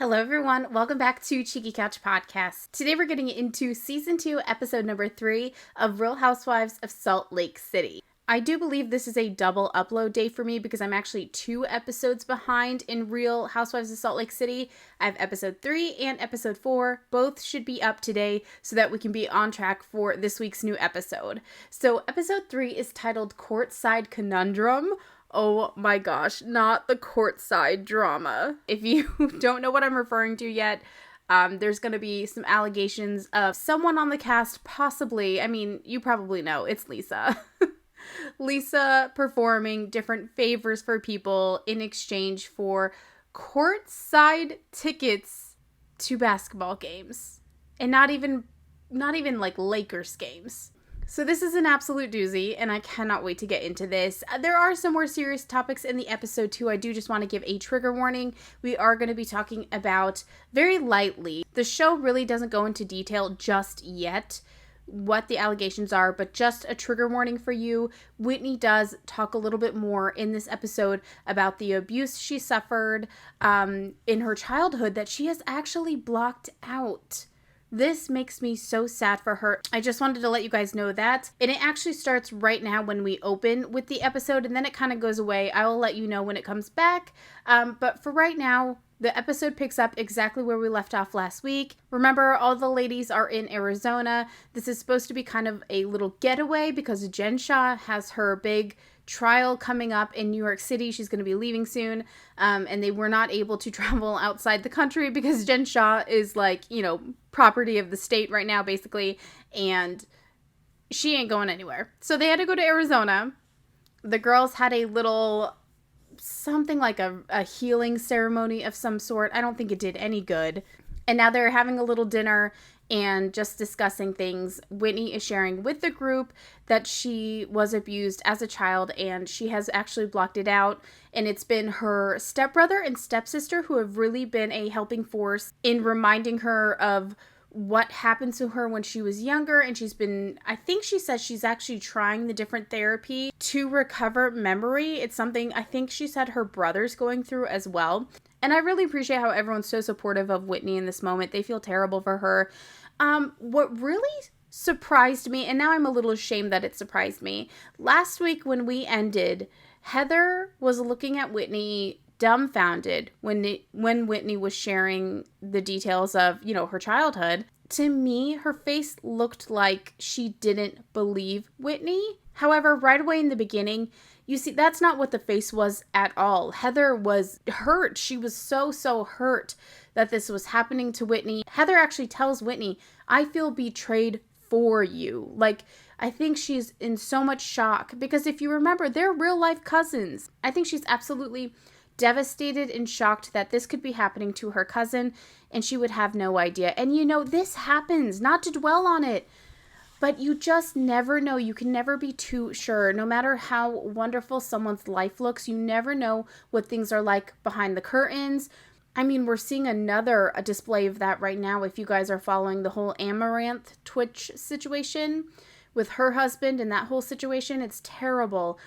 Hello everyone, welcome back to Cheeky Couch Podcast. Today we're getting into Season 2, Episode number 3 of Real Housewives of Salt Lake City. I do believe this is a double upload day for me because I'm actually 2 episodes behind in Real Housewives of Salt Lake City. I have Episode 3 and Episode 4. Both should be up today so that we can be on track for this week's new episode. So Episode 3 is titled Courtside Conundrum. Oh my gosh, not the courtside drama. If you don't know what I'm referring to yet, there's going to be some allegations of someone on the cast possibly, you probably know, it's Lisa. Lisa performing different favors for people in exchange for courtside tickets to basketball games. And not even like Lakers games. So this is an absolute doozy, and I cannot wait to get into this. There are some more serious topics in the episode, too. I do just want to give a trigger warning. We are going to be talking about, very lightly, the show really doesn't go into detail just yet what the allegations are, but just a trigger warning for you. Whitney does talk a little bit more in this episode about the abuse she suffered in her childhood that she has actually blocked out. This makes me so sad for her. I just wanted to let you guys know that. And it actually starts right now when we open with the episode, and then it kind of goes away. I will let you know when it comes back. But for right now, the episode picks up exactly where we left off last week. Remember, all the ladies are in Arizona. This is supposed to be kind of a little getaway because Jen Shah has her big trial coming up in New York City. She's going to be leaving soon. And they were not able to travel outside the country because Jen Shah is property of the state right now, basically. And she ain't going anywhere. So they had to go to Arizona. The girls had a little something like a healing ceremony of some sort. I don't think it did any good. And now they're having a little dinner and just discussing things. Whitney is sharing with the group that she was abused as a child and she has actually blocked it out. And it's been her stepbrother and stepsister who have really been a helping force in reminding her of what happened to her when she was younger. And I think she says she's actually trying the different therapy to recover memory. It's something I think she said her brother's going through as well. And I really appreciate how everyone's so supportive of Whitney in this moment. They feel terrible for her. What really surprised me, and now I'm a little ashamed that it surprised me, last week when we ended, Heather was looking at Whitney dumbfounded when Whitney was sharing the details of, her childhood. To me, her face looked like she didn't believe Whitney. However, right away in the beginning, you see, that's not what the face was at all. Heather was hurt. She was so hurt that this was happening to Whitney. Heather actually tells Whitney, I feel betrayed for you. I think she's in so much shock because if you remember, they're real life cousins. I think she's absolutely devastated and shocked that this could be happening to her cousin and she would have no idea. And this happens, not to dwell on it, but you just never know. You can never be too sure. No matter how wonderful someone's life looks, you never know what things are like behind the curtains. We're seeing a display of that right now. If you guys are following the whole Amaranth Twitch situation with her husband and that whole situation, it's terrible.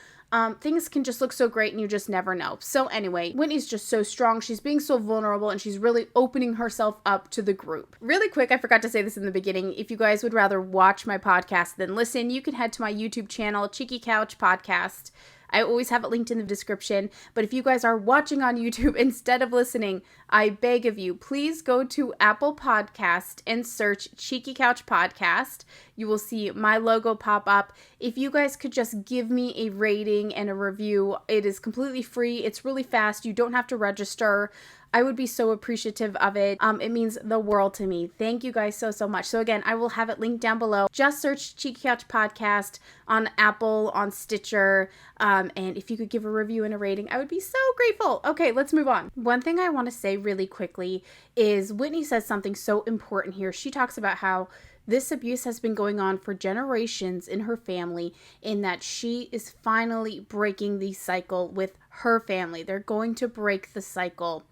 Things can just look so great and you just never know. So anyway, Whitney's just so strong. She's being so vulnerable and she's really opening herself up to the group. Really quick, I forgot to say this in the beginning. If you guys would rather watch my podcast than listen, you can head to my YouTube channel, Cheeky Couch Podcast. I always have it linked in the description. But if you guys are watching on YouTube instead of listening, I beg of you, please go to Apple Podcast and search Cheeky Couch Podcast. You will see my logo pop up. If you guys could just give me a rating and a review, it is completely free. It's really fast. You don't have to register. I would be so appreciative of it. It means the world to me. Thank you guys so much. So again, I will have it linked down below. Just search Cheeky Couch Podcast on Apple, on Stitcher. And if you could give a review and a rating, I would be so grateful. Okay, let's move on. One thing I want to say really quickly is Whitney says something so important here. She talks about how this abuse has been going on for generations in her family, in that she is finally breaking the cycle with her family. They're going to break the cycle.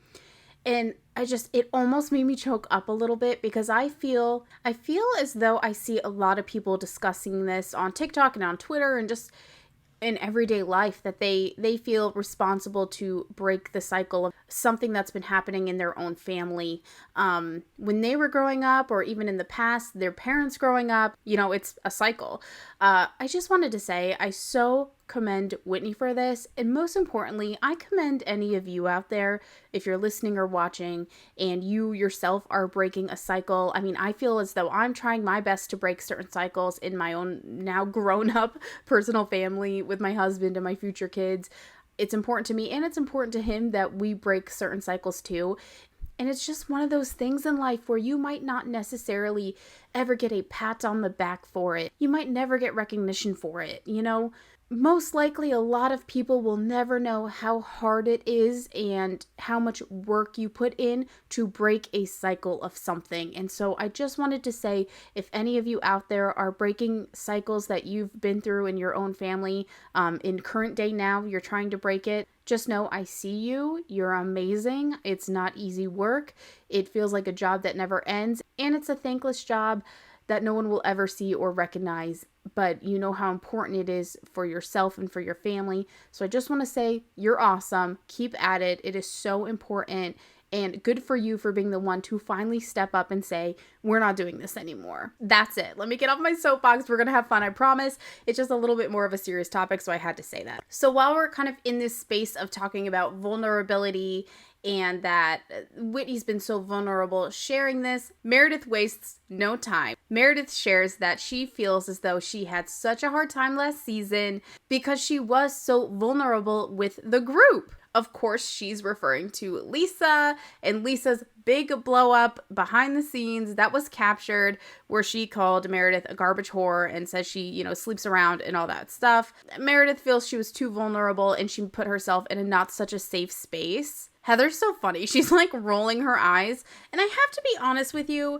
And it almost made me choke up a little bit because I feel as though I see a lot of people discussing this on TikTok and on Twitter and just in everyday life that they feel responsible to break the cycle of something that's been happening in their own family when they were growing up, or even in the past, their parents growing up. It's a cycle. I just wanted to say I so commend Whitney for this, and most importantly, I commend any of you out there, if you're listening or watching and you yourself are breaking a cycle. I mean, I feel as though I'm trying my best to break certain cycles in my own now grown up personal family with my husband and my future kids. It's important to me, and it's important to him, that we break certain cycles too. And it's just one of those things in life where you might not necessarily ever get a pat on the back for it. You might never get recognition for it, Most likely, a lot of people will never know how hard it is and how much work you put in to break a cycle of something. And so I just wanted to say, if any of you out there are breaking cycles that you've been through in your own family, in current day now, you're trying to break it, just know I see you. You're amazing. It's not easy work. It feels like a job that never ends, and it's a thankless job that no one will ever see or recognize, but you know how important it is for yourself and for your family. So I just want to say, you're awesome. Keep at it. It is so important, and good for you for being the one to finally step up and say, we're not doing this anymore. That's it. Let me get off my soapbox. We're going to have fun, I promise. It's just a little bit more of a serious topic, so I had to say that. So while we're kind of in this space of talking about vulnerability, and that Whitney's been so vulnerable sharing this, Meredith wastes no time. Meredith shares that she feels as though she had such a hard time last season because she was so vulnerable with the group. Of course, she's referring to Lisa and Lisa's big blow up behind the scenes that was captured, where she called Meredith a garbage whore and says she, sleeps around and all that stuff. Meredith feels she was too vulnerable and she put herself in a not such a safe space. Heather's so funny. She's like rolling her eyes. And I have to be honest with you,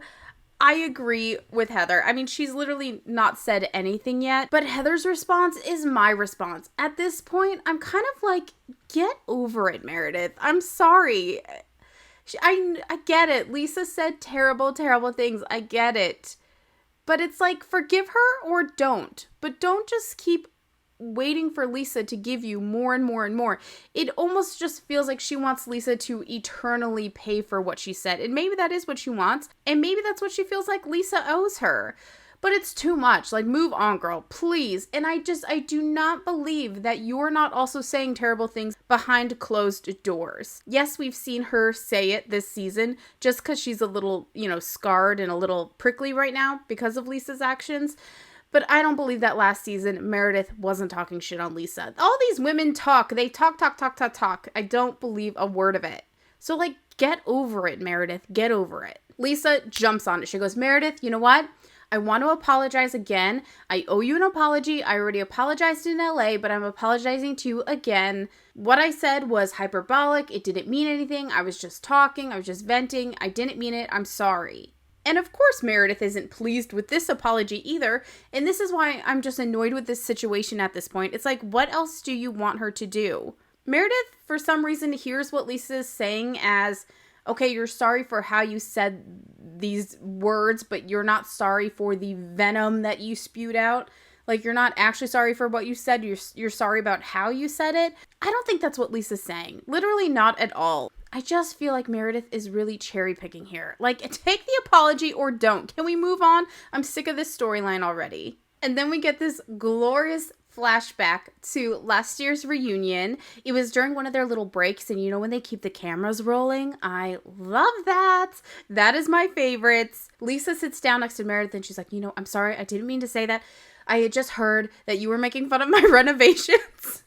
I agree with Heather. I mean, she's literally not said anything yet, but Heather's response is my response. At this point, I'm kind of like, get over it, Meredith. I'm sorry. I get it. Lisa said terrible, terrible things. I get it. But it's like, forgive her or don't. But don't just keep waiting for Lisa to give you more and more and more. It almost just feels like she wants Lisa to eternally pay for what she said. And maybe that is what she wants. And maybe that's what she feels like Lisa owes her. But it's too much. Like, move on, girl, please. And I do not believe that you're not also saying terrible things behind closed doors. Yes, we've seen her say it this season just because she's a little, scarred and a little prickly right now because of Lisa's actions. But I don't believe that last season Meredith wasn't talking shit on Lisa. All these women talk. They talk. I don't believe a word of it. So, get over it, Meredith. Get over it. Lisa jumps on it. She goes, Meredith, you know what? I want to apologize again. I owe you an apology. I already apologized in LA, but I'm apologizing to you again. What I said was hyperbolic. It didn't mean anything. I was just talking. I was just venting. I didn't mean it. I'm sorry. And of course, Meredith isn't pleased with this apology either. And this is why I'm just annoyed with this situation at this point. It's like, what else do you want her to do? Meredith, for some reason, hears what Lisa's saying as, okay, you're sorry for how you said these words, but you're not sorry for the venom that you spewed out. Like, you're not actually sorry for what you said. You're sorry about how you said it. I don't think that's what Lisa's saying. Literally not at all. I just feel like Meredith is really cherry picking here. Like, take the apology or don't. Can we move on? I'm sick of this storyline already. And then we get this glorious flashback to last year's reunion. It was during one of their little breaks, and when they keep the cameras rolling? I love that. That is my favorites. Lisa sits down next to Meredith and she's like, I'm sorry, I didn't mean to say that. I had just heard that you were making fun of my renovations.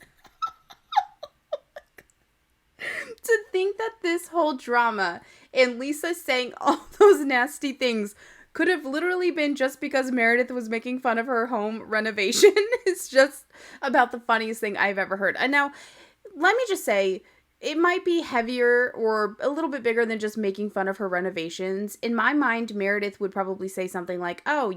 To think that this whole drama and Lisa saying all those nasty things could have literally been just because Meredith was making fun of her home renovation is just about the funniest thing I've ever heard. And now, let me just say, it might be heavier or a little bit bigger than just making fun of her renovations. In my mind, Meredith would probably say something like, oh,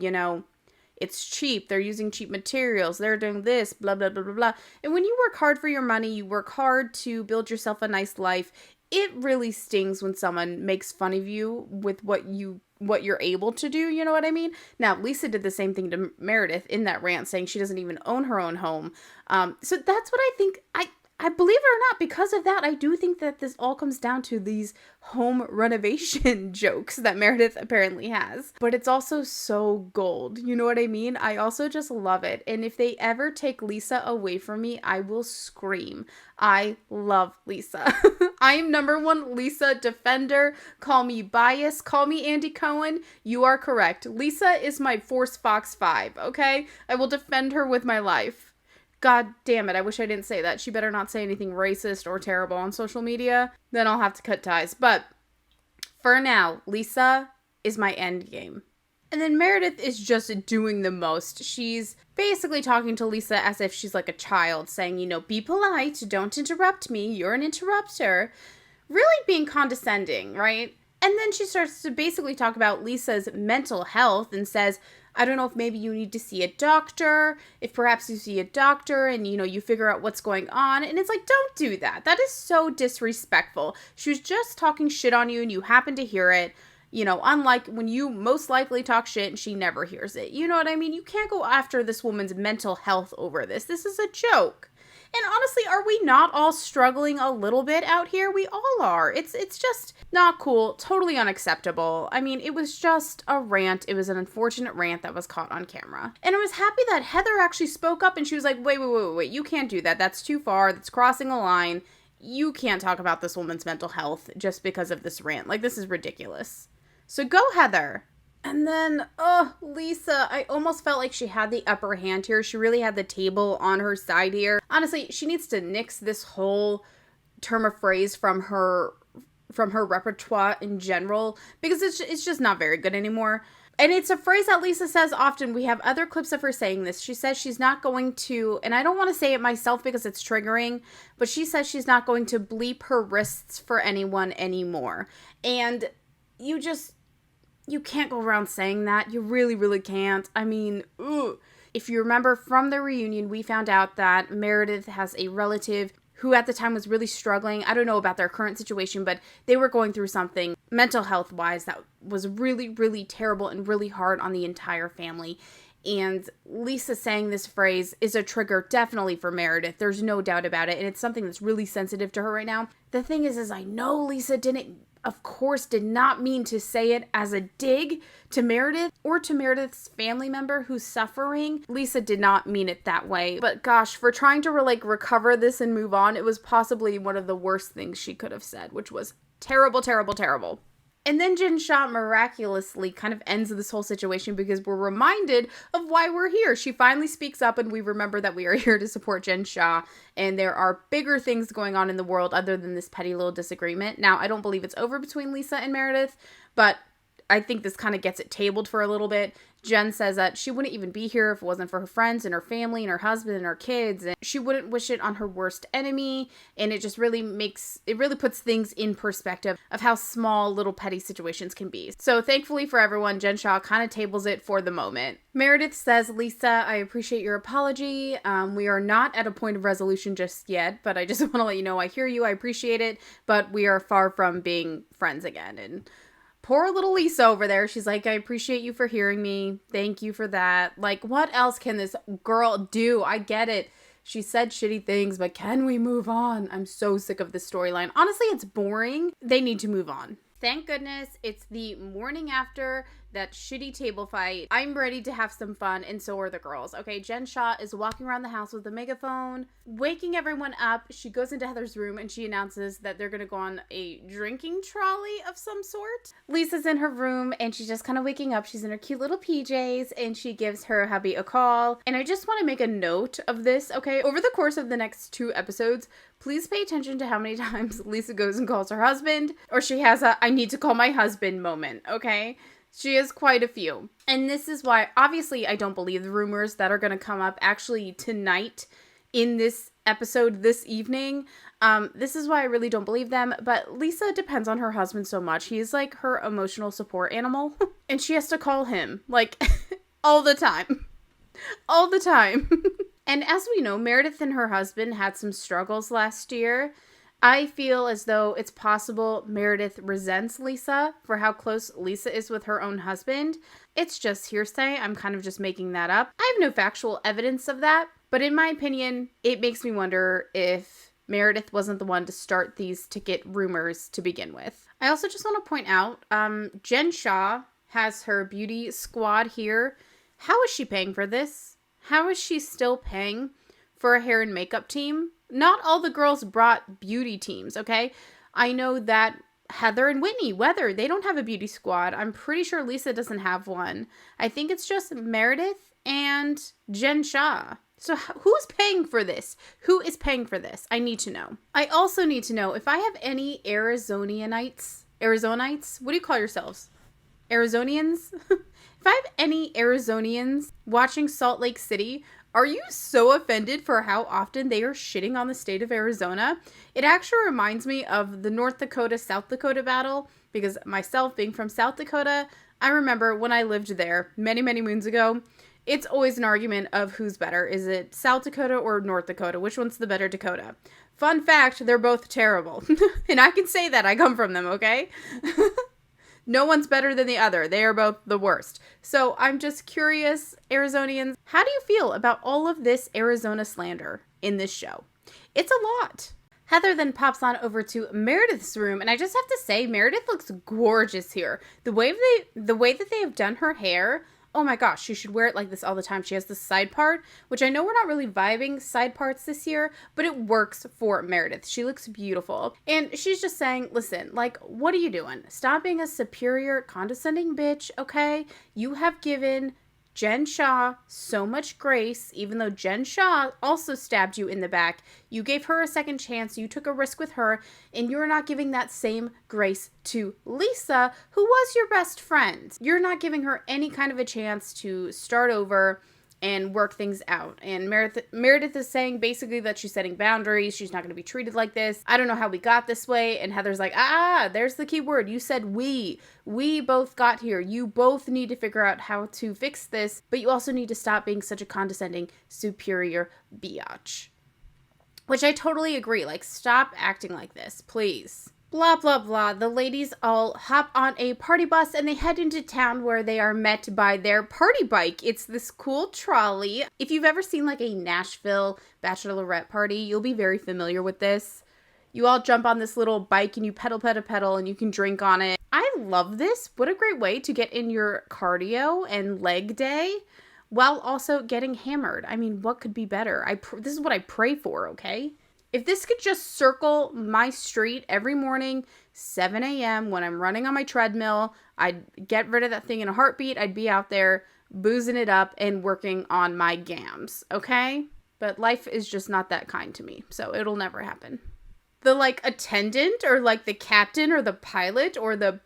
it's cheap. They're using cheap materials. They're doing this, blah, blah, blah, blah, blah. And when you work hard for your money, you work hard to build yourself a nice life. it really stings when someone makes fun of you with what you're able to do, you know what I mean? Now, Lisa did the same thing to Meredith in that rant, saying she doesn't even own her own home. So that's what I think. I believe it or not, because of that, I do think that this all comes down to these home renovation jokes that Meredith apparently has. But it's also so gold. You know what I mean? I also just love it. And if they ever take Lisa away from me, I will scream. I love Lisa. I'm #1 Lisa defender. Call me biased. Call me Andy Cohen. You are correct. Lisa is my Force Fox 5, okay? I will defend her with my life. God damn it, I wish I didn't say that. She better not say anything racist or terrible on social media. Then I'll have to cut ties. But for now, Lisa is my end game. And then Meredith is just doing the most. She's basically talking to Lisa as if she's like a child, saying, be polite, don't interrupt me, you're an interrupter. Really being condescending, right? And then she starts to basically talk about Lisa's mental health and says, I don't know if maybe you need to see a doctor, if perhaps you see a doctor and, you figure out what's going on. And it's like, don't do that. That is so disrespectful. She was just talking shit on you and you happen to hear it, unlike when you most likely talk shit and she never hears it. You know what I mean? You can't go after this woman's mental health over this. This is a joke. And honestly, are we not all struggling a little bit out here? We all are. It's just not cool. Totally unacceptable. I mean, it was just a rant. It was an unfortunate rant that was caught on camera. And I was happy that Heather actually spoke up and she was like, wait. You can't do that. That's too far. That's crossing a line. You can't talk about this woman's mental health just because of this rant. Like, this is ridiculous. So go, Heather. And then, Lisa, I almost felt like she had the upper hand here. She really had the table on her side here. Honestly, she needs to nix this whole term of phrase from her repertoire in general, because it's just not very good anymore. And it's a phrase that Lisa says often. We have other clips of her saying this. She says she's not going to, and I don't want to say it myself because it's triggering, but she says she's not going to bleep her wrists for anyone anymore. And you can't go around saying that. You really, really can't. I mean, if you remember from the reunion, we found out that Meredith has a relative who at the time was really struggling. I don't know about their current situation, but they were going through something mental health wise that was really, really terrible and really hard on the entire family. And Lisa saying this phrase is a trigger definitely for Meredith. There's no doubt about it. And it's something that's really sensitive to her right now. The thing is I know Lisa did not mean to say it as a dig to Meredith or to Meredith's family member who's suffering. Lisa did not mean it that way. But gosh, for trying to recover this and move on, it was possibly one of the worst things she could have said, which was terrible, terrible, terrible. And then Jen Shah miraculously kind of ends this whole situation because we're reminded of why we're here. She finally speaks up and we remember that we are here to support Jen Shah. And there are bigger things going on in the world other than this petty little disagreement. Now, I don't believe it's over between Lisa and Meredith, but I think this kind of gets it tabled for a little bit. Jen says that she wouldn't even be here if it wasn't for her friends and her family and her husband and her kids. And she wouldn't wish it on her worst enemy. And it just really puts things in perspective of how small little petty situations can be. So thankfully for everyone, Jen Shah kind of tables it for the moment. Meredith says, Lisa, I appreciate your apology. We are not at a point of resolution just yet, but I just want to let you know I hear you. I appreciate it. But we are far from being friends again. And poor little Lisa over there. She's like, I appreciate you for hearing me. Thank you for that. Like, what else can this girl do? I get it. She said shitty things, but can we move on? I'm so sick of this storyline. Honestly, it's boring. They need to move on. Thank goodness it's the morning after that shitty table fight. I'm ready to have some fun, and so are the girls. Okay, Jen Shah is walking around the house with a megaphone, waking everyone up. She goes into Heather's room and she announces that they're gonna go on a drinking trolley of some sort. Lisa's in her room and she's just kind of waking up. She's in her cute little PJs and she gives her hubby a call. And I just want to make a note of this, okay? Over the course of the next 2 episodes, please pay attention to how many times Lisa goes and calls her husband, or she has a I need to call my husband moment, okay? She has quite a few. And this is why, obviously, I don't believe the rumors that are going to come up actually tonight in this episode this evening. This is why I really don't believe them. But Lisa depends on her husband so much. He's like her emotional support animal. And she has to call him like all the time. All the time. And as we know, Meredith and her husband had some struggles last year. I feel as though it's possible Meredith resents Lisa for how close Lisa is with her own husband. It's just hearsay. I'm kind of just making that up. I have no factual evidence of that, but in my opinion, it makes me wonder if Meredith wasn't the one to start these ticket rumors to begin with. I also just want to point out, Jen Shah has her beauty squad here. How is she paying for this? How is she still paying for a hair and makeup team? Not all the girls brought beauty teams, okay? I know that Heather and Whitney, they don't have a beauty squad. I'm pretty sure Lisa doesn't have one. I think it's just Meredith and Jen Shah. So who's paying for this? Who is paying for this? I need to know. I also need to know if I have any Arizonians, what do you call yourselves? Arizonians? If I have any Arizonians watching Salt Lake City, are you so offended for how often they are shitting on the state of Arizona? It actually reminds me of the North Dakota-South Dakota battle, because myself being from South Dakota, I remember when I lived there many, many moons ago, it's always an argument of who's better. Is it South Dakota or North Dakota? Which one's the better Dakota? Fun fact, they're both terrible. And I can say that. I come from them, okay? No one's better than the other. They are both the worst. So I'm just curious, Arizonians, how do you feel about all of this Arizona slander in this show? It's a lot. Heather then pops on over to Meredith's room, and I just have to say, Meredith looks gorgeous here. The way that they have done her hair, oh my gosh, she should wear it like this all the time. She has this side part, which I know we're not really vibing side parts this year, but it works for Meredith. She looks beautiful. And she's just saying, listen, like, what are you doing? Stop being a superior, condescending bitch, okay? You have given Jen Shah so much grace, even though Jen Shah also stabbed you in the back. You gave her a second chance, you took a risk with her, and you're not giving that same grace to Lisa, who was your best friend. You're not giving her any kind of a chance to start over and work things out. And Meredith is saying basically that she's setting boundaries. She's not going to be treated like this. I don't know how we got this way. And Heather's like, there's the key word. You said we. We both got here. You both need to figure out how to fix this, but you also need to stop being such a condescending, superior biatch. Which I totally agree. Like, stop acting like this, please. Blah, blah, blah. The ladies all hop on a party bus and they head into town where they are met by their party bike. It's this cool trolley. If you've ever seen like a Nashville bachelorette party, you'll be very familiar with this. You all jump on this little bike and you pedal, pedal, pedal, and you can drink on it. I love this. What a great way to get in your cardio and leg day while also getting hammered. I mean, what could be better? This is what I pray for, okay? If this could just circle my street every morning, 7 a.m. when I'm running on my treadmill, I'd get rid of that thing in a heartbeat. I'd be out there boozing it up and working on my gams, okay? But life is just not that kind to me, so it'll never happen. The, like, attendant or, like, the captain or the pilot or the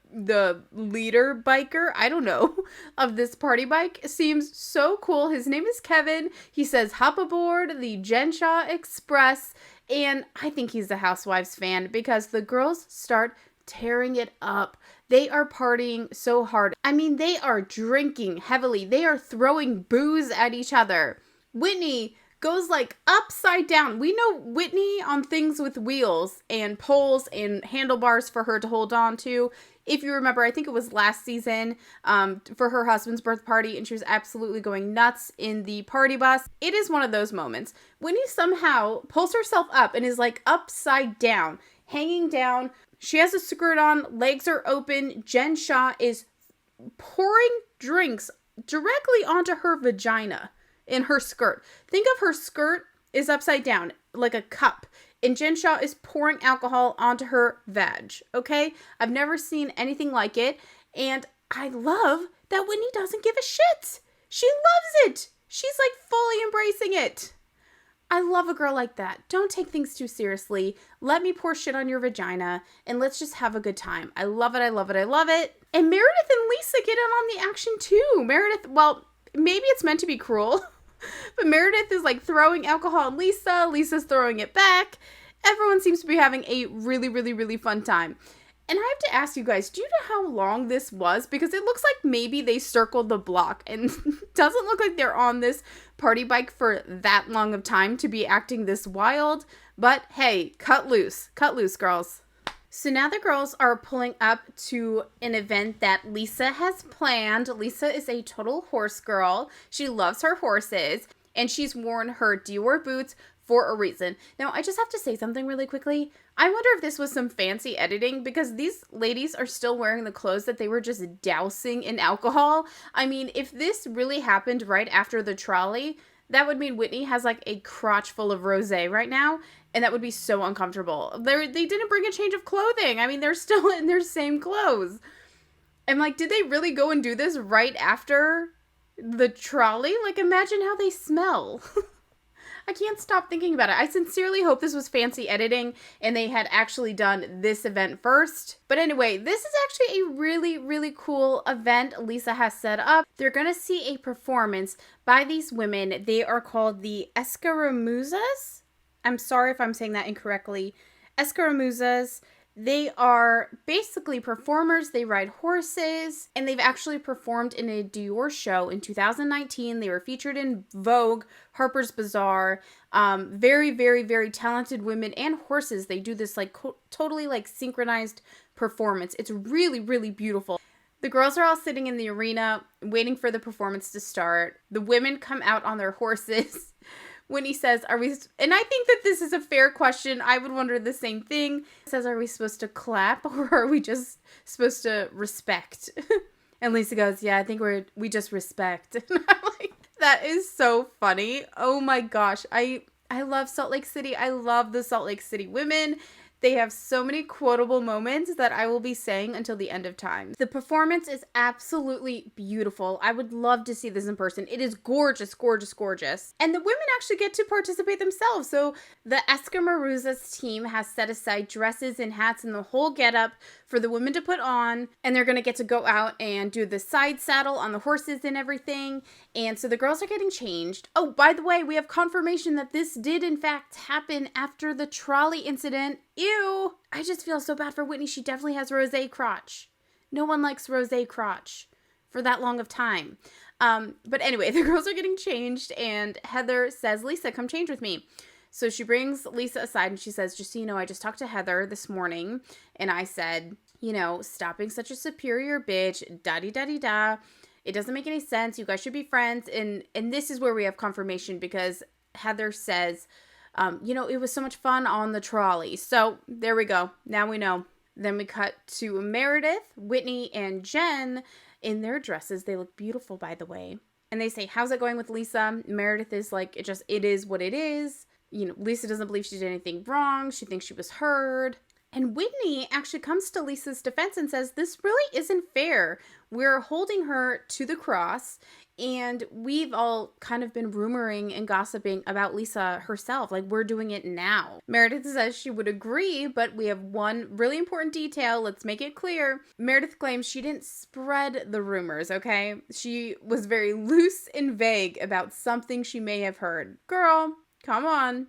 leader biker, I don't know, of this party bike seems so cool. His name is Kevin. He says, hop aboard the Jen Shah Express. And I think he's a Housewives fan because the girls start tearing it up. They are partying so hard. I mean, they are drinking heavily. They are throwing booze at each other. Whitney goes like upside down. We know Whitney on things with wheels and poles and handlebars for her to hold on to. If you remember, I think it was last season for her husband's birthday party, and she was absolutely going nuts in the party bus. It is one of those moments. Whitney somehow pulls herself up and is like upside down, hanging down. She has a skirt on, legs are open. Jen Shah is pouring drinks directly onto her vagina in her skirt. Think of her skirt is upside down, like a cup. And Jen Shah is pouring alcohol onto her vag, okay? I've never seen anything like it. And I love that Whitney doesn't give a shit. She loves it. She's like fully embracing it. I love a girl like that. Don't take things too seriously. Let me pour shit on your vagina and let's just have a good time. I love it. I love it. I love it. And Meredith and Lisa get in on the action too. Meredith, well, maybe it's meant to be cruel. But Meredith is like throwing alcohol on Lisa. Lisa's throwing it back. Everyone seems to be having a really, really, really fun time. And I have to ask you guys, do you know how long this was? Because it looks like maybe they circled the block and doesn't look like they're on this party bike for that long of time to be acting this wild. But hey, cut loose, girls. So now the girls are pulling up to an event that Lisa has planned. Lisa is a total horse girl. She loves her horses, and she's worn her Dior boots for a reason. Now, I just have to say something really quickly. I wonder if this was some fancy editing, because these ladies are still wearing the clothes that they were just dousing in alcohol. I mean, if this really happened right after the trolley, that would mean Whitney has like a crotch full of rosé right now, and that would be so uncomfortable. They didn't bring a change of clothing. I mean, they're still in their same clothes. I'm like, did they really go and do this right after the trolley? Like, imagine how they smell. I can't stop thinking about it. I sincerely hope this was fancy editing and they had actually done this event first. But anyway, this is actually a really, really cool event Lisa has set up. They're going to see a performance by these women. They are called the Escaramuzas. I'm sorry if I'm saying that incorrectly. Escaramuzas. They are basically performers. They ride horses, and they've actually performed in a Dior show in 2019. They were featured in Vogue, Harper's Bazaar. Very, very, very talented women and horses. They do this like totally like synchronized performance. It's really, really beautiful. The girls are all sitting in the arena waiting for the performance to start. The women come out on their horses. When he says, are we, and I think that this is a fair question. I would wonder the same thing. He says, are we supposed to clap or are we just supposed to respect? And Lisa goes, yeah, I think we just respect. And I'm like, that is so funny. Oh my gosh. I love Salt Lake City. I love the Salt Lake City women. They have so many quotable moments that I will be saying until the end of time. The performance is absolutely beautiful. I would love to see this in person. It is gorgeous, gorgeous, gorgeous. And the women actually get to participate themselves. So the Escamaruzas team has set aside dresses and hats and the whole getup for the women to put on. And they're going to get to go out and do the side saddle on the horses and everything. And so the girls are getting changed. Oh, by the way, we have confirmation that this did in fact happen after the trolley incident. Ew! I just feel so bad for Whitney. She definitely has rosé crotch. No one likes rosé crotch for that long of time. But anyway, the girls are getting changed, and Heather says, Lisa, come change with me. So she brings Lisa aside, and she says, just so you know, I just talked to Heather this morning, and I said, you know, stop being such a superior bitch, da-dee-da-dee-da. It doesn't make any sense. You guys should be friends. And this is where we have confirmation, because Heather says, you know, it was so much fun on the trolley. So there we go. Now we know. Then we cut to Meredith, Whitney, and Jen in their dresses. They look beautiful, by the way. And they say, how's it going with Lisa? Meredith is like, it is what it is. You know, Lisa doesn't believe she did anything wrong. She thinks she was heard. And Whitney actually comes to Lisa's defense and says, this really isn't fair. We're holding her to the cross, and we've all kind of been rumoring and gossiping about Lisa herself. Like, we're doing it now. Meredith says she would agree, but we have one really important detail. Let's make it clear. Meredith claims she didn't spread the rumors, okay? She was very loose and vague about something she may have heard. Girl, come on.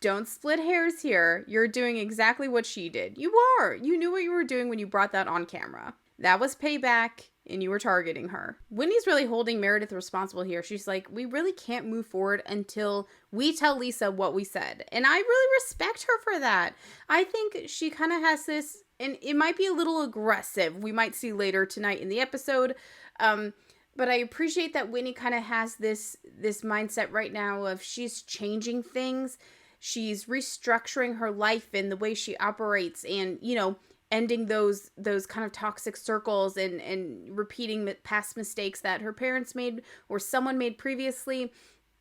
Don't split hairs here. You're doing exactly what she did. You are. You knew what you were doing when you brought that on camera. That was payback, and you were targeting her. Whitney's really holding Meredith responsible here. She's like, we really can't move forward until we tell Lisa what we said. And I really respect her for that. I think she kind of has this, and it might be a little aggressive. We might see later tonight in the episode. But I appreciate that Whitney kind of has this mindset right now of she's changing things. She's restructuring her life and the way she operates, and, you know, ending those kind of toxic circles and repeating past mistakes that her parents made or someone made previously.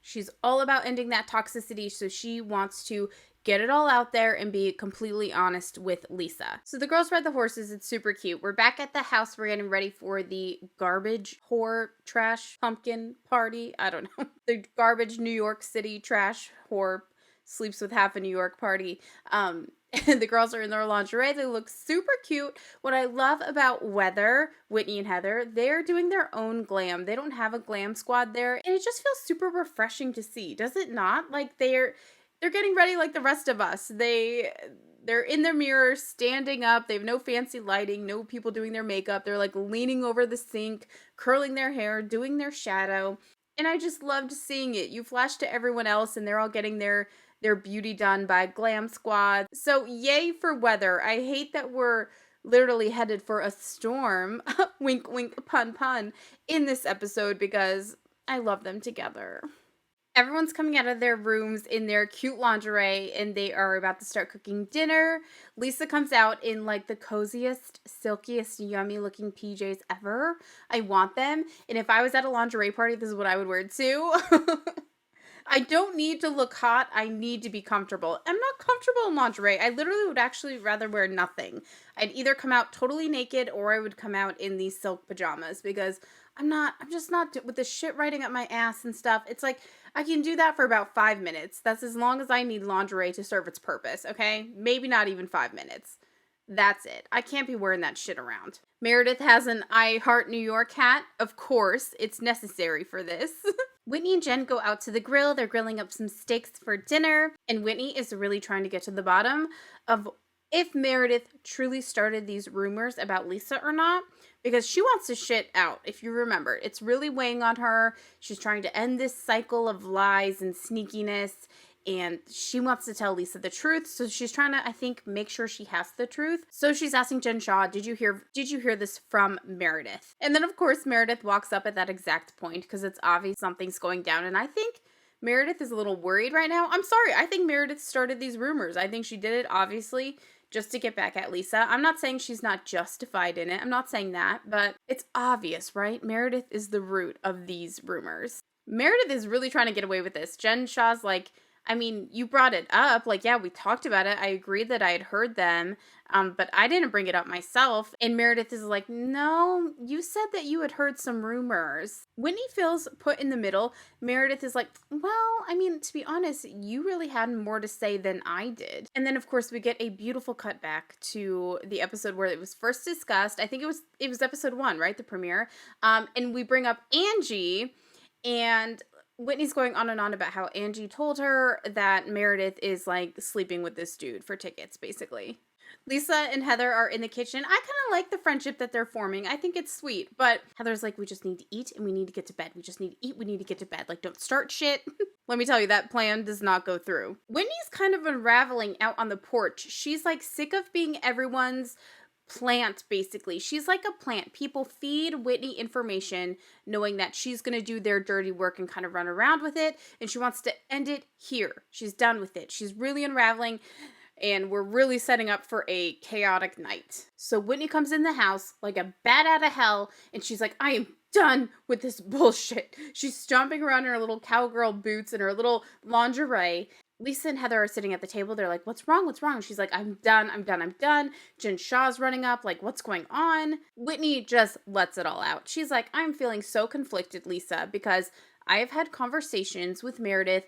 She's all about ending that toxicity. So she wants to get it all out there and be completely honest with Lisa. So the girls ride the horses. It's super cute. We're back at the house. We're getting ready for the garbage whore trash pumpkin party. I don't know. The garbage New York City trash whore sleeps with half a New York party. And the girls are in their lingerie. They look super cute. What I love about Whitney and Heather, they're doing their own glam. They don't have a glam squad there. And it just feels super refreshing to see. Does it not? Like they're getting ready like the rest of us. They're in their mirror, standing up. They have no fancy lighting, no people doing their makeup. They're like leaning over the sink, curling their hair, doing their shadow. And I just loved seeing it. You flash to everyone else and they're all getting their their beauty done by glam squad. So yay for weather. I hate that we're literally headed for a storm, wink wink pun pun, in this episode because I love them together. Everyone's coming out of their rooms in their cute lingerie and they are about to start cooking dinner. Lisa comes out in like the coziest, silkiest, yummy looking PJs ever. I want them. And if I was at a lingerie party, this is what I would wear too. I don't need to look hot. I need to be comfortable. I'm not comfortable in lingerie. I literally would actually rather wear nothing. I'd either come out totally naked or I would come out in these silk pajamas because I'm just not with the shit riding up my ass and stuff. It's like, I can do that for about 5 minutes. That's as long as I need lingerie to serve its purpose, okay? Maybe not even 5 minutes. That's it. I can't be wearing that shit around. Meredith has an I Heart New York hat. Of course, it's necessary for this. Whitney and Jen go out to the grill. They're grilling up some steaks for dinner. And Whitney is really trying to get to the bottom of if Meredith truly started these rumors about Lisa or not. Because she wants to shit out, if you remember. It's really weighing on her. She's trying to end this cycle of lies and sneakiness. And she wants to tell Lisa the truth. So she's trying to, I think, make sure she has the truth. So she's asking Jen Shah, did you hear this from Meredith? And then, of course, Meredith walks up at that exact point because it's obvious something's going down. And I think Meredith is a little worried right now. I'm sorry. I think Meredith started these rumors. I think she did it, obviously, just to get back at Lisa. I'm not saying she's not justified in it. I'm not saying that, but it's obvious, right? Meredith is the root of these rumors. Meredith is really trying to get away with this. Jen Shah's like, I mean, you brought it up. Like, yeah, we talked about it. I agreed that I had heard them, but I didn't bring it up myself. And Meredith is like, no, you said that you had heard some rumors. Whitney feels put in the middle. Meredith is like, well, I mean, to be honest, you really had more to say than I did. And then, of course, we get a beautiful cutback to the episode where it was first discussed. I think it was episode 1, right? The premiere. And we bring up Angie, and Whitney's going on and on about how Angie told her that Meredith is like sleeping with this dude for tickets, basically. Lisa and Heather are in the kitchen. I kind of like the friendship that they're forming. I think it's sweet, but Heather's like, we just need to eat and we need to get to bed. We just need to eat. We need to get to bed. Like, don't start shit. Let me tell you, that plan does not go through. Whitney's kind of unraveling out on the porch. She's like sick of being everyone's plant, basically. She's like a plant. People feed Whitney information knowing that she's going to do their dirty work and kind of run around with it, and she wants to end it here. She's done with it. She's really unraveling, and we're really setting up for a chaotic night. So Whitney comes in the house like a bat out of hell, and she's like, I am done with this bullshit. She's stomping around in her little cowgirl boots and her little lingerie. Lisa and Heather are sitting at the table. They're like, what's wrong? What's wrong? She's like, I'm done. Jen Shah's running up. Like, what's going on? Whitney just lets it all out. She's like, I'm feeling so conflicted, Lisa, because I have had conversations with Meredith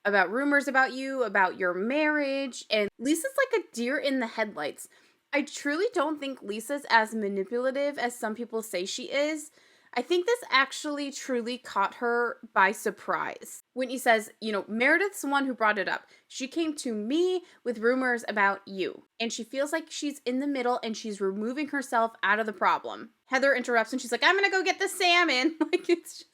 about rumors about you, about your marriage. And Lisa's like a deer in the headlights. I truly don't think Lisa's as manipulative as some people say she is. I think this actually truly caught her by surprise. Whitney says, Meredith's the one who brought it up. She came to me with rumors about you. And she feels like she's in the middle and she's removing herself out of the problem. Heather interrupts and she's like, I'm going to go get the salmon. Like, it's just,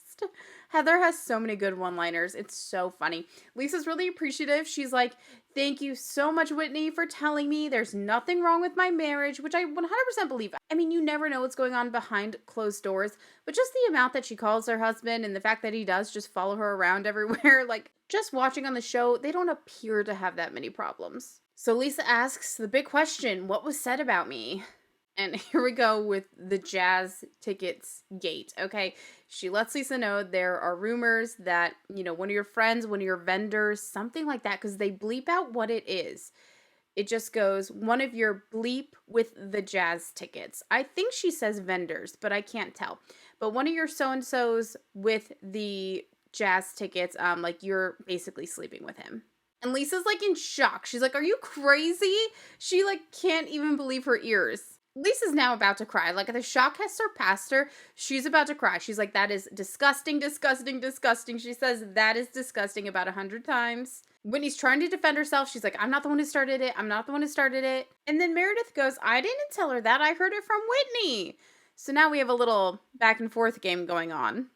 Heather has so many good one-liners. It's so funny. Lisa's really appreciative. She's like, thank you so much, Whitney, for telling me there's nothing wrong with my marriage, which I 100% believe. I mean, you never know what's going on behind closed doors, but just the amount that she calls her husband and the fact that he does just follow her around everywhere, like, just watching on the show, they don't appear to have that many problems. So Lisa asks the big question, what was said about me? And here we go with the jazz tickets gate, okay? She lets Lisa know there are rumors that, one of your friends, one of your vendors, something like that, because they bleep out what it is. It just goes, one of your bleep with the jazz tickets. I think she says vendors, but I can't tell. But one of your so-and-sos with the jazz tickets, like you're basically sleeping with him. And Lisa's like in shock. She's like, are you crazy? She like can't even believe her ears. Lisa's now about to cry. Like, the shock has surpassed her. She's about to cry. She's like, that is disgusting, disgusting, disgusting. She says that is disgusting about 100 times. Whitney's trying to defend herself. She's like, I'm not the one who started it. I'm not the one who started it. And then Meredith goes, I didn't tell her that. I heard it from Whitney. So now we have a little back and forth game going on.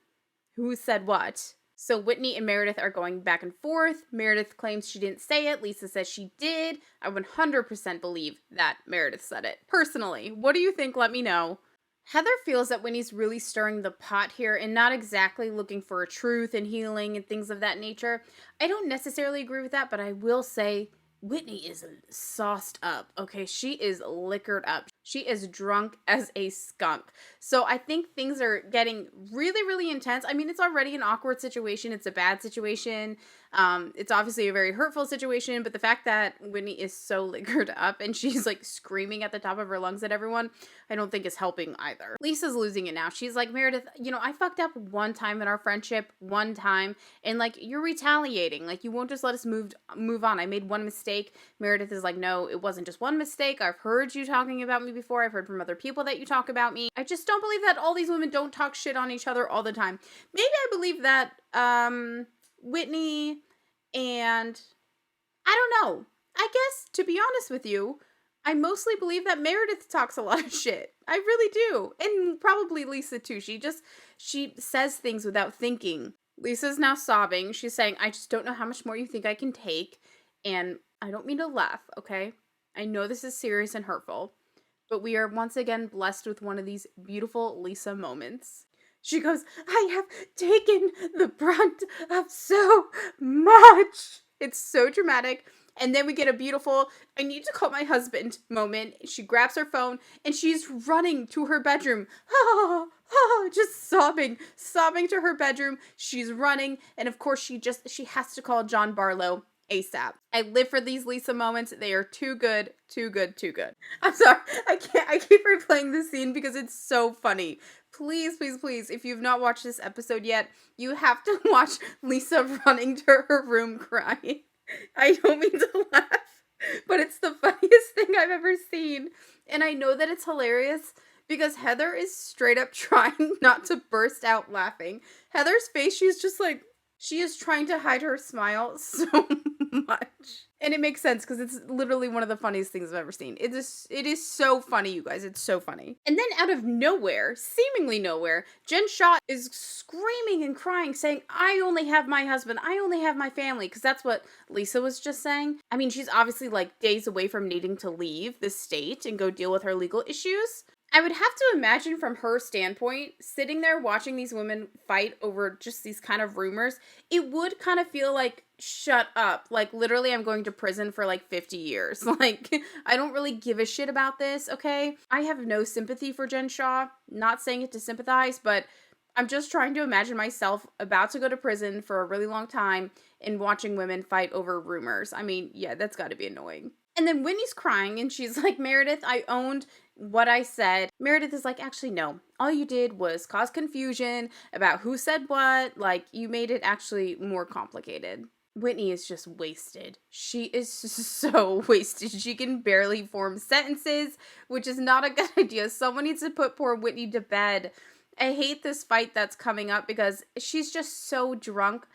Who said what? So Whitney and Meredith are going back and forth. Meredith claims she didn't say it. Lisa says she did. I 100% believe that Meredith said it. Personally, what do you think? Let me know. Heather feels that Whitney's really stirring the pot here and not exactly looking for a truth and healing and things of that nature. I don't necessarily agree with that, but I will say Whitney is sauced up, okay? She is liquored up. She is drunk as a skunk. So I think things are getting really, really intense. I mean, it's already an awkward situation. It's a bad situation. It's obviously a very hurtful situation, but the fact that Whitney is so liquored up and she's like screaming at the top of her lungs at everyone, I don't think is helping either. Lisa's losing it now. She's like, Meredith, I fucked up one time in our friendship, one time, and like, you're retaliating. Like, you won't just let us move on. I made one mistake. Meredith is like, no, it wasn't just one mistake. I've heard you talking about me before. I've heard from other people that you talk about me. I just don't believe that all these women don't talk shit on each other all the time. Maybe I believe that Whitney and I don't know. I guess, to be honest with you, I mostly believe that Meredith talks a lot of shit. I really do. And probably Lisa too. She says things without thinking. Lisa's now sobbing. She's saying, I just don't know how much more you think I can take. And I don't mean to laugh, okay? I know this is serious and hurtful, but we are once again blessed with one of these beautiful Lisa moments. She goes, I have taken the brunt of so much. It's so dramatic. And then we get a beautiful, I need to call my husband moment. She grabs her phone and she's running to her bedroom. Just sobbing to her bedroom. She's running. And of course she has to call John Barlow ASAP. I live for these Lisa moments. They are too good, too good, too good. I'm sorry. I keep replaying this scene because it's so funny. Please, please, please, if you've not watched this episode yet, you have to watch Lisa running to her room crying. I don't mean to laugh, but it's the funniest thing I've ever seen. And I know that it's hilarious because Heather is straight up trying not to burst out laughing. Heather's face, she's just like, she is trying to hide her smile so much. And it makes sense because it's literally one of the funniest things I've ever seen. It is so funny, you guys. It's so funny. And then out of nowhere, seemingly nowhere, Jen Shah is screaming and crying, saying, I only have my husband. I only have my family. Because that's what Lisa was just saying. I mean, she's obviously like days away from needing to leave the state and go deal with her legal issues. I would have to imagine from her standpoint, sitting there watching these women fight over just these kind of rumors, it would kind of feel like, shut up. Like, literally, I'm going to prison for like 50 years. Like, I don't really give a shit about this, okay? I have no sympathy for Jen Shah. Not saying it to sympathize, but I'm just trying to imagine myself about to go to prison for a really long time and watching women fight over rumors. I mean, yeah, that's got to be annoying. And then Whitney's crying and she's like, Meredith, I owned what I said. Meredith is like, actually, no. All you did was cause confusion about who said what. Like, you made it actually more complicated. Whitney is just wasted. She is so wasted. She can barely form sentences, which is not a good idea. Someone needs to put poor Whitney to bed. I hate this fight that's coming up because she's just so drunk.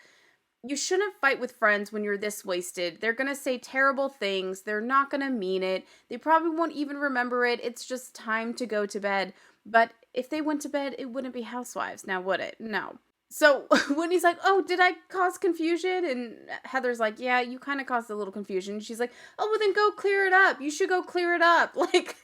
You shouldn't fight with friends when you're this wasted. They're going to say terrible things. They're not going to mean it. They probably won't even remember it. It's just time to go to bed. But if they went to bed, it wouldn't be Housewives. Now, would it? No. So Whitney's like, oh, did I cause confusion? And Heather's like, yeah, you kind of caused a little confusion. She's like, oh, well, then go clear it up. You should go clear it up. Like,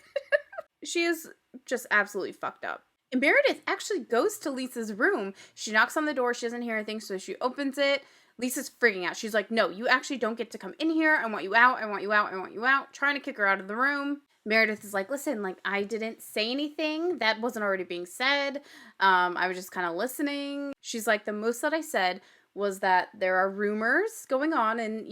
she is just absolutely fucked up. And Meredith actually goes to Lisa's room. She knocks on the door. She doesn't hear anything, so she opens it. Lisa's freaking out. She's like, no, you actually don't get to come in here. I want you out. I want you out. I want you out. Trying to kick her out of the room. Meredith is like, listen, like, I didn't say anything. That wasn't already being said. I was just kind of listening. She's like, the most that I said was that there are rumors going on and,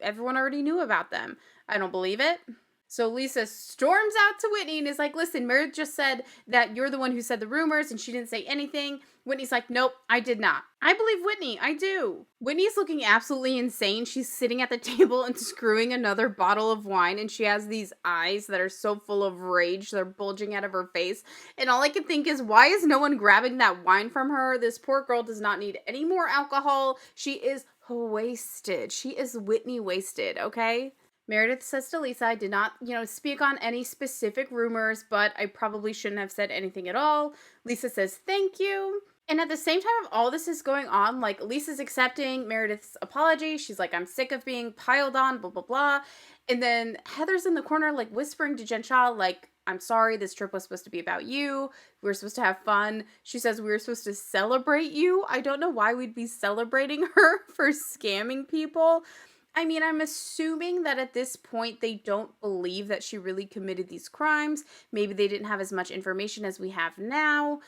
everyone already knew about them. I don't believe it. So Lisa storms out to Whitney and is like, listen, Meredith just said that you're the one who said the rumors and she didn't say anything. Whitney's like, nope, I did not. I believe Whitney. I do. Whitney's looking absolutely insane. She's sitting at the table and screwing another bottle of wine and she has these eyes that are so full of rage. They're bulging out of her face. And all I can think is, why is no one grabbing that wine from her? This poor girl does not need any more alcohol. She is wasted. She is Whitney wasted, okay? Meredith says to Lisa, I did not, speak on any specific rumors, but I probably shouldn't have said anything at all. Lisa says, thank you. And at the same time of all this is going on, like, Lisa's accepting Meredith's apology. She's like, I'm sick of being piled on, blah, blah, blah. And then Heather's in the corner, like, whispering to Jen Shah, like, I'm sorry, this trip was supposed to be about you. We were supposed to have fun. She says we were supposed to celebrate you. I don't know why we'd be celebrating her for scamming people. I mean, I'm assuming that at this point they don't believe that she really committed these crimes. Maybe they didn't have as much information as we have now.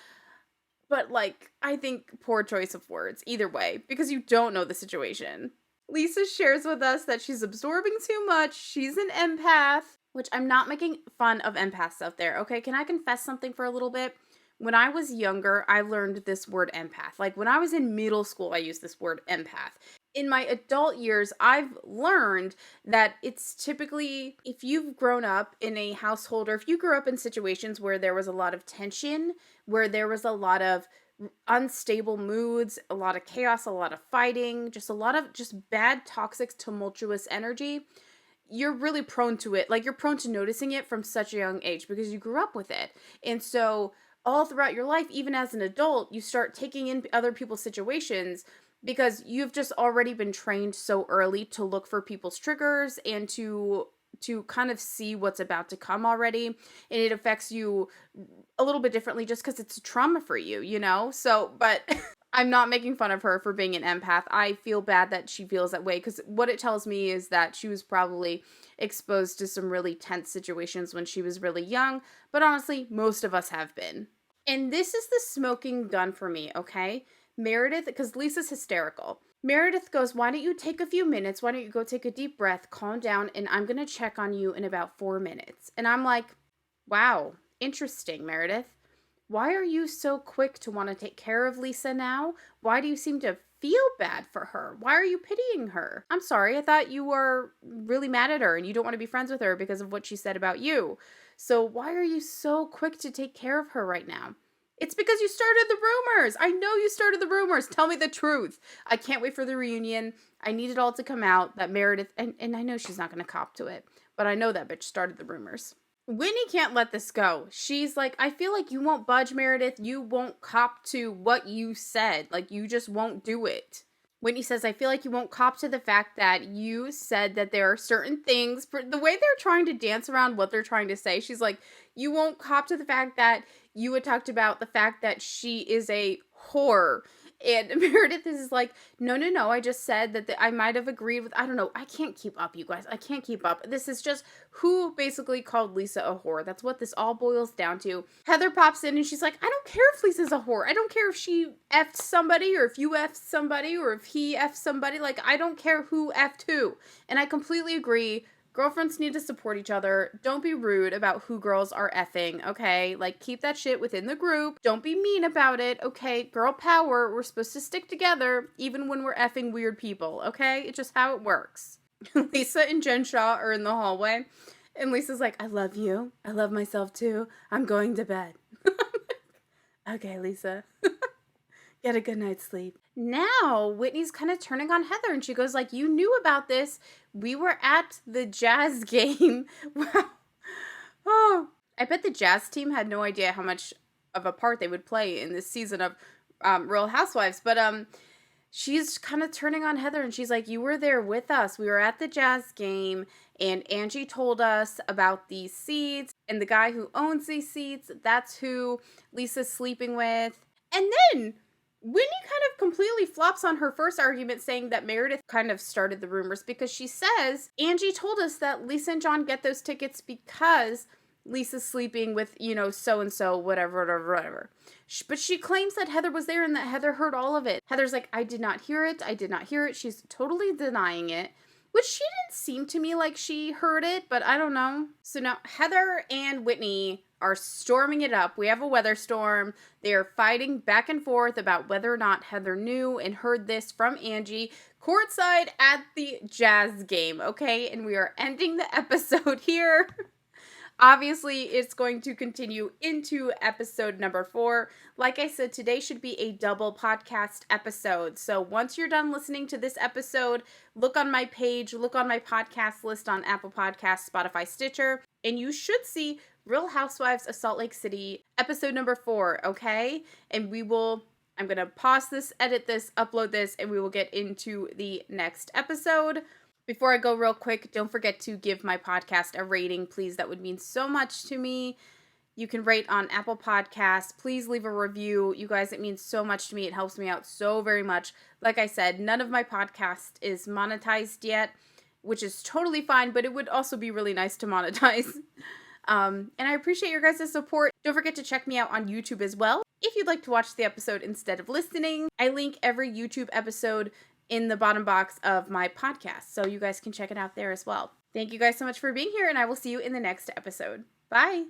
But, like, I think poor choice of words, either way, because you don't know the situation. Lisa shares with us that she's absorbing too much. She's an empath, which I'm not making fun of empaths out there, okay? Can I confess something for a little bit? When I was younger, I learned this word empath. Like, when I was in middle school, I used this word empath. In my adult years, I've learned that it's typically, if you've grown up in a household, or if you grew up in situations where there was a lot of tension, where there was a lot of unstable moods, a lot of chaos, a lot of fighting, just a lot of just bad, toxic, tumultuous energy, you're really prone to it. Like, you're prone to noticing it from such a young age because you grew up with it. And so all throughout your life, even as an adult, you start taking in other people's situations because you've just already been trained so early to look for people's triggers and to kind of see what's about to come already. And it affects you a little bit differently just because it's a trauma for you, you know? So, but I'm not making fun of her for being an empath. I feel bad that she feels that way because what it tells me is that she was probably exposed to some really tense situations when she was really young. But honestly, most of us have been. And this is the smoking gun for me, okay? Meredith, because Lisa's hysterical. Meredith goes, why don't you take a few minutes? Why don't you go take a deep breath, calm down, and I'm going to check on you in about 4 minutes. And I'm like, wow, interesting, Meredith. Why are you so quick to want to take care of Lisa now? Why do you seem to feel bad for her? Why are you pitying her? I'm sorry, I thought you were really mad at her and you don't want to be friends with her because of what she said about you. So why are you so quick to take care of her right now? It's because you started the rumors. I know you started the rumors. Tell me the truth. I can't wait for the reunion. I need it all to come out that Meredith, and I know she's not going to cop to it, but I know that bitch started the rumors. Whitney can't let this go. She's like, I feel like you won't budge, Meredith. You won't cop to what you said. Like, you just won't do it. Whitney says, I feel like you won't cop to the fact that you said that there are certain things, the way they're trying to dance around what they're trying to say. She's like, you won't cop to the fact that you had talked about the fact that she is a whore. And Meredith is like, no, I just said that I might have agreed with, I don't know. I can't keep up, you guys. I can't keep up. This is just who basically called Lisa a whore. That's what this all boils down to. Heather pops in and she's like, I don't care if Lisa's a whore. I don't care if she effed somebody or if you effed somebody or if he effed somebody. Like, I don't care who effed who. And I completely agree. Girlfriends need to support each other. Don't be rude about who girls are effing, okay? Like, keep that shit within the group. Don't be mean about it, okay? Girl power. We're supposed to stick together even when we're effing weird people, okay? It's just how it works. Lisa and Jen Shah are in the hallway, and Lisa's like, I love you. I love myself too. I'm going to bed. Okay, Lisa. Get a good night's sleep. Now, Whitney's kind of turning on Heather, and she goes like, you knew about this. We were at the jazz game. Wow. Oh, I bet the jazz team had no idea how much of a part they would play in this season of Real Housewives. But she's kind of turning on Heather, and she's like, you were there with us. We were at the jazz game, and Angie told us about these seats, and the guy who owns these seats, that's who Lisa's sleeping with. And then Whitney kind of completely flops on her first argument, saying that Meredith kind of started the rumors because she says, Angie told us that Lisa and John get those tickets because Lisa's sleeping with, so-and-so, whatever. But she claims that Heather was there and that Heather heard all of it. Heather's like, I did not hear it. She's totally denying it, which she didn't seem to me like she heard it, but I don't know. So now Heather and Whitney are storming it up. We have a weather storm. They are fighting back and forth about whether or not Heather knew and heard this from Angie courtside at the jazz game, okay? And we are ending the episode here. Obviously, it's going to continue into episode number 4. Like I said, today should be a double podcast episode. So once you're done listening to this episode, look on my page, look on my podcast list on Apple Podcasts, Spotify, Stitcher, and you should see Real Housewives of Salt Lake City, episode number 4, okay? And I'm going to pause this, edit this, upload this, and we will get into the next episode. Before I go real quick, don't forget to give my podcast a rating, please. That would mean so much to me. You can rate on Apple Podcasts. Please leave a review. You guys, it means so much to me. It helps me out so very much. Like I said, none of my podcast is monetized yet, which is totally fine, but it would also be really nice to monetize. And I appreciate your guys' support. Don't forget to check me out on YouTube as well. If you'd like to watch the episode instead of listening, I link every YouTube episode in the bottom box of my podcast, so you guys can check it out there as well. Thank you guys so much for being here, and I will see you in the next episode. Bye!